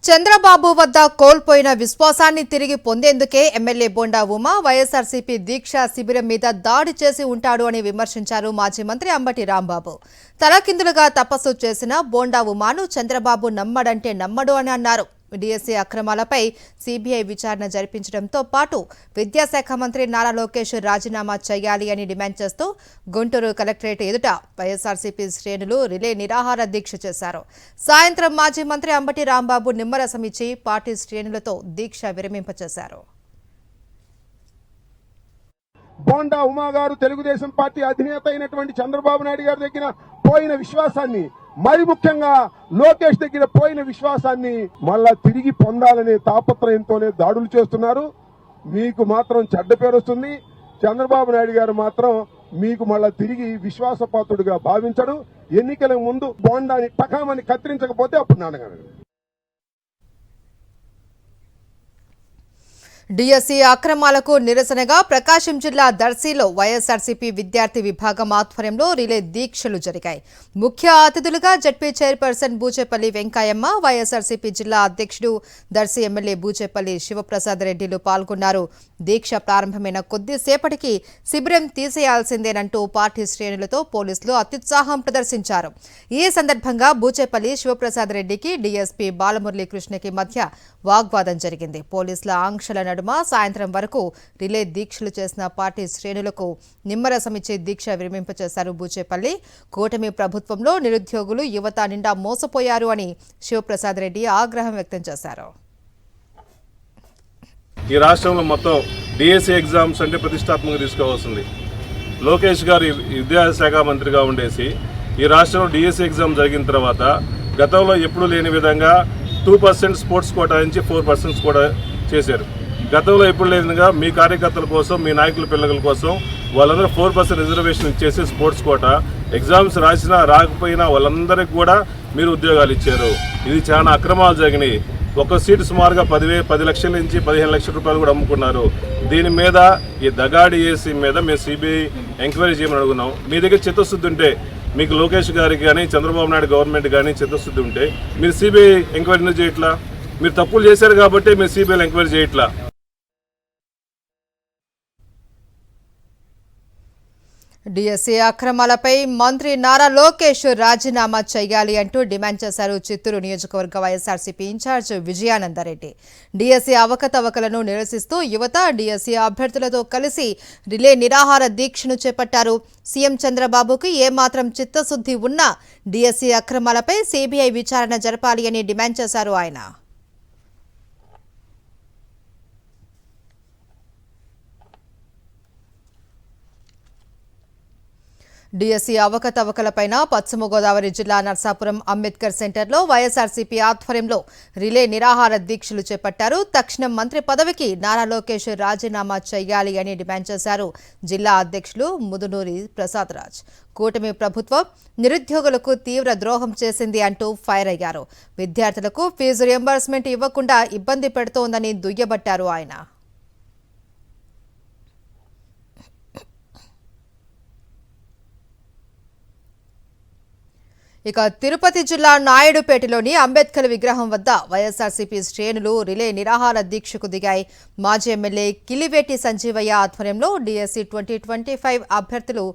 చంద్రబాబు వద్ద కోల్పోయిన విశ్వాసాన్ని తిరిగి పొందేందుకే ఎమ్మెల్యే బోండా ఉమా వైఎస్ఆర్సీపీ దీక్ష శిబిరం మీద దాడి చేసి ఉంటాడు అని విమర్శించారు మాజీ మంత్రి అంబటి రాంబాబు. తలకిందులుగా తపస్సు చేసిన బోండా ఉమాను చంద్రబాబు నమ్మడంటే నమ్మడు అని అన్నారు. డిఎస్సీ అక్రమాలపై సీబీఐ విచారణ జరిపించడంతో పాటు విద్యాశాఖ మంత్రి నారా లోకేష్ రాజీనామా చేయాలి అని డిమాండ్ చేస్తూ గుంటూరు కలెక్టరేట్ ఎదుట వైఎస్ఆర్సీపీ శ్రేణులు రిలే నిరాహార దీక్ష చేశారు. సాయంత్రం మాజీ మంత్రి అంబటి రాంబాబు నిమ్మరసం ఇచ్చి పార్టీ శ్రేణులతో దీక్ష విరమింపచేశారు. బోండా ఉమా గారు తెలుగుదేశం పార్టీ అధినేత అయినటువంటి చంద్రబాబు నాయుడు గారి దగ్గర పోయిన విశ్వాసాన్ని, మరి ముఖ్యంగా లోకేష్ దగ్గర పోయిన విశ్వాసాన్ని మళ్ళా తిరిగి పొందాలనే తాపత్రయంతోనే దాడులు చేస్తున్నారు. మీకు మాత్రం చెడ్డ పేరు వస్తుంది. చంద్రబాబు నాయుడు గారు మాత్రం మీకు మళ్ళా తిరిగి విశ్వాసపాత్రుడిగా భావించడు. ఎన్నికల ముందు బోండాని టకామని కత్తిరించకపోతే అప్పుడు నాడగలడు. డిఎస్సీ అక్రమాలకు నిరసనగా ప్రకాశం జిల్లా దర్శిలో వైఎస్ఆర్సీపీ విద్యార్థి విభాగం ఆధ్వర్యంలో రిలే దీక్షలు జరిగాయి. ముఖ్య అతిథులుగా జడ్పీ చైర్పర్సన్ బూచేపల్లి వెంకయ్యమ్మ, వైఎస్ఆర్సీపీ జిల్లా అధ్యక్షుడు దర్శి ఎమ్మెల్యే బూచేపల్లి శివప్రసాద్ రెడ్డిలు పాల్గొన్నారు. దీక్ష ప్రారంభమైన కొద్దిసేపటికి శిబిరం తీసేయాల్సిందేనంటూ పార్టీ శ్రేణులతో పోలీసులు అత్యుత్సాహం ప్రదర్శించారు. ఈ సందర్భంగా బూచేపల్లి శివప్రసాద్ రెడ్డికి డీఎస్పీ బాలమురళీకృష్ణకి మధ్య వాగ్వాదం జరిగింది. పోలీసుల ఆంక్షల నడుమ సాయంత్రం వరకు రిలే దీక్షలు చేసిన పార్టీ శ్రేణులకు నిమ్మరసమిచ్చే దీక్ష విరమింపచేశారు. బూచేపల్లి కూటమి ప్రభుత్వంలో నిరుద్యోగులు, యువత నిండా మోసపోయారు అని శివప్రసాద్ రెడ్డి ఆగ్రహం వ్యక్తం చేశారు. ఈ రాష్ట్రంలో మొత్తం డిఎస్సీ ఎగ్జామ్స్ అంటే ప్రతిష్టాత్మకంగా తీసుకోవాల్సింది. లోకేష్ గారు విద్యాశాఖ మంత్రిగా ఉండేసి ఈ రాష్ట్రంలో డిఎస్సీ ఎగ్జామ్ జరిగిన తర్వాత గతంలో ఎప్పుడూ లేని విధంగా 2% స్పోర్ట్స్ కోటా నుంచి 4% కోటా చేశారు. గతంలో ఎప్పుడు లేని విధంగా మీ కార్యకర్తల కోసం, మీ నాయకుల పిల్లల కోసం వాళ్ళందరూ 4% రిజర్వేషన్ ఇచ్చేసి స్పోర్ట్స్ కోటా ఎగ్జామ్స్ రాసినా రాకపోయినా వాళ్ళందరికీ కూడా మీరు ఉద్యోగాలు ఇచ్చారు. ఇది చాలా అక్రమాలు జరిగినాయి. ఒక సీటు సుమారుగా 10 లక్షల నుంచి 15 లక్షల రూపాయలు కూడా అమ్ముకున్నారు. దీని మీద ఈ దగాడి ఏసీ మీద మేము సిబిఐ ఎంక్వైరీ చేయమని అడుగున్నాం. మీ దగ్గర చిత్తశుద్ధి ఉంటే, మీకు లోకేష్ గారికి కానీ చంద్రబాబు నాయుడు గవర్నమెంట్ కానీ చిత్తశుద్ధి ఉంటే మీరు సిబిఐ ఎంక్వైరీ చేయట్లా? మీరు తప్పులు చేశారు కాబట్టి మీరు సిబిఐ ఎంక్వైరీ చేయట్లా? డిఎస్సీ అక్రమాలపై మంత్రి నారా లోకేష్ రాజీనామా చేయాలి అంటూ డిమాండ్ చేశారు చిత్తూరు నియోజకవర్గ వైఎస్ఆర్సీపీ ఇన్ఛార్జ్ విజయానందరెడ్డి. డిఎస్సీ అవకతవకలను నిరసిస్తూ యువత డిఎస్సీ అభ్యర్థులతో కలిసి రిలే నిరాహార దీక్షను చేపట్టారు. సీఎం చంద్రబాబుకు ఏమాత్రం చిత్తశుద్ధి ఉన్నా డిఎస్సీ అక్రమాలపై సీబీఐ విచారణ జరపాలి అని డిమాండ్ చేశారు ఆయన. డిఎస్సీ అవకతవకలపైన పశ్చిమ గోదావరి జిల్లా నర్సాపురం అంబేద్కర్ సెంటర్లో వైఎస్ఆర్సీపీ ఆధ్వర్యంలో రిలే నిరాహార దీక్షలు చేపట్టారు. తక్షణం మంత్రి పదవికి నారా లోకేష్ రాజీనామా చేయాలి అని డిమాండ్ చేశారు జిల్లా అధ్యక్షులు ముదునూరి ప్రసాద్ రాజ్. కూటమి ప్రభుత్వం నిరుద్యోగులకు తీవ్ర ద్రోహం చేసింది అంటూ ఫైర్ అయ్యారు. విద్యార్థులకు ఫీజు రియంబర్స్మెంట్ ఇవ్వకుండా ఇబ్బంది పెడుతోందని దుయ్యబట్టారు ఆయన. ఇక తిరుపతి జిల్లా నాయుడుపేటలోని అంబేద్కర్ విగ్రహం వద్ద వైఎస్ఆర్సీపీ శ్రేణులు రిలే నిరాహార దీక్షకు దిగాయి. మాజీ ఎమ్మెల్యే కిలివేటి సంజీవయ్య ఆధ్వర్యంలో డిఎస్సీ 2025 అభ్యర్థులు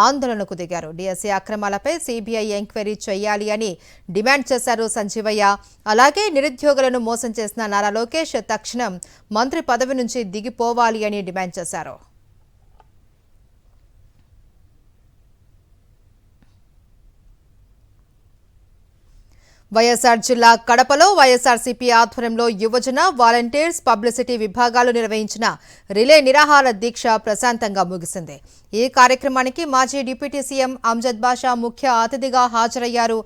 ఆందోళనకు దిగారు. డిఎస్సీ అక్రమాలపై సీబీఐ ఎంక్వైరీ చేయాలి అని డిమాండ్ చేశారు సంజీవయ్య. అలాగే నిరుద్యోగులను మోసం చేసిన నారా లోకేష్ తక్షణం మంత్రి పదవి నుంచి దిగిపోవాలి అని డిమాండ్ చేశారు. వైఎస్ఆర్ జిల్లా కడపలో వైఎస్ఆర్సీపీ ఆధ్వర్యంలో యువజన, వాలంటీర్స్, పబ్లిసిటీ విభాగాలు నిర్వహించిన రిలే నిరాహార దీక్ష ప్రశాంతంగా ముగిసింది. ఈ కార్యక్రమానికి మాజీ డిప్యూటీ సీఎం అమ్జద్ బాషా ముఖ్య అతిథిగా హాజరయ్యారు.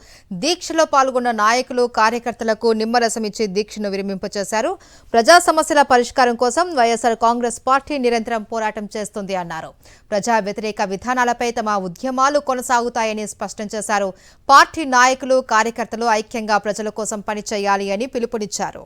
దీక్షలో పాల్గొన్న నాయకులు, కార్యకర్తలకు నిమ్మరసం ఇచ్చి దీక్షను విరమింపచేశారు. ప్రజా సమస్యల పరిష్కారం కోసం వైఎస్ఆర్ కాంగ్రెస్ పార్టీ నిరంతరం పోరాటం చేస్తుంది అన్నారు. ప్రజా వ్యతిరేక విధానాలపై తమ ఉద్యమాలు కొనసాగుతాయని స్పష్టం చేశారు. పార్టీ నాయకులు, కార్యకర్తలు ఐక్యంగా ప్రజల కోసం పనిచేయాలి అని పిలుపునిచ్చారు.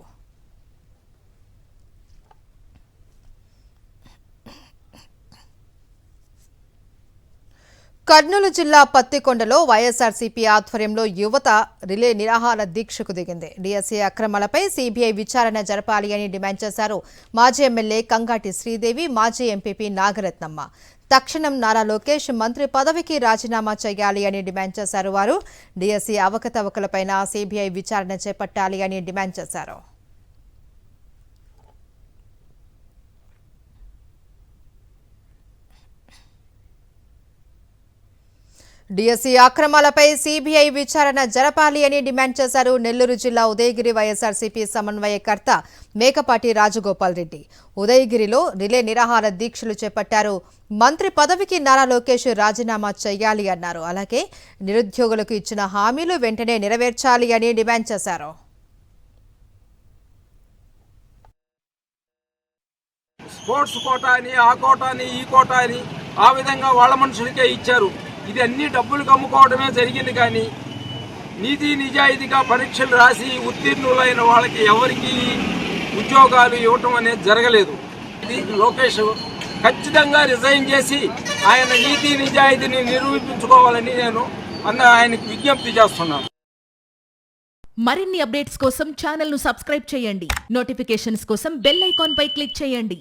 కర్నూలు జిల్లా పత్తికొండలో వైఎస్ఆర్సీపీ ఆధ్వర్యంలో యువత రిలే నిరాహార దీక్షకు దిగింది. డీఎస్సీ అక్రమాలపై సీబీఐ విచారణ జరపాలి అని డిమాండ్ చేశారు మాజీ ఎమ్మెల్యే కంగాటి శ్రీదేవి, మాజీ ఎంపీపీ నాగరత్నమ్మ. తక్షణం నారా లోకేష్ మంత్రి పదవికి రాజీనామా చేయాలి అని డిమాండ్ చేశారు. వారు డీఎస్సీ అవకతవకలపైన సీబీఐ విచారణ చేపట్టాలి అని డిమాండ్ చేశారు. డీఎస్సీ అక్రమాలపై సీబీఐ విచారణ జరపాలి అని డిమాండ్ చేశారు. నెల్లూరు జిల్లా ఉదయగిరి వైఎస్ఆర్సీపీ సమన్వయకర్త మేకపాటి రాజగోపాల్ రెడ్డి ఉదయగిరిలో రిలే నిరాహార దీక్షలు చేపట్టారు. మంత్రి పదవికి నారా లోకేష్ రాజీనామా చేయాలి అన్నారు. అలాగే నిరుద్యోగులకు ఇచ్చిన హామీలు వెంటనే నెరవేర్చాలి అని డిమాండ్ చేశారు. స్పోర్ట్స్ కోటా అని, ఆ కోటా అని, ఈ కోటా అని ఆ విధంగా వాళ్ళ మనుషులకే ఇచ్చారు. ఇది అన్ని డబ్బులు కమ్ముకోవడమే జరిగింది. కానీ నీతి నిజాయితీగా పరీక్షలు రాసి ఉత్తీర్ణులైన వాళ్ళకి ఎవరికి ఉద్యోగాలు ఇవ్వటం అనేది జరగలేదు. ఇది లోకేష్ ఖచ్చితంగా రిజైన్ చేసి ఆయన నీతి నిజాయితీని నిరూపించుకోవాలని నేను ఆయనకు విజ్ఞప్తి చేస్తున్నాను. మరిన్ని అప్డేట్స్ కోసం ఛానల్ ను సబ్స్క్రైబ్ చేయండి. నోటిఫికేషన్స్ కోసం బెల్ ఐకాన్ పై క్లిక్ చేయండి.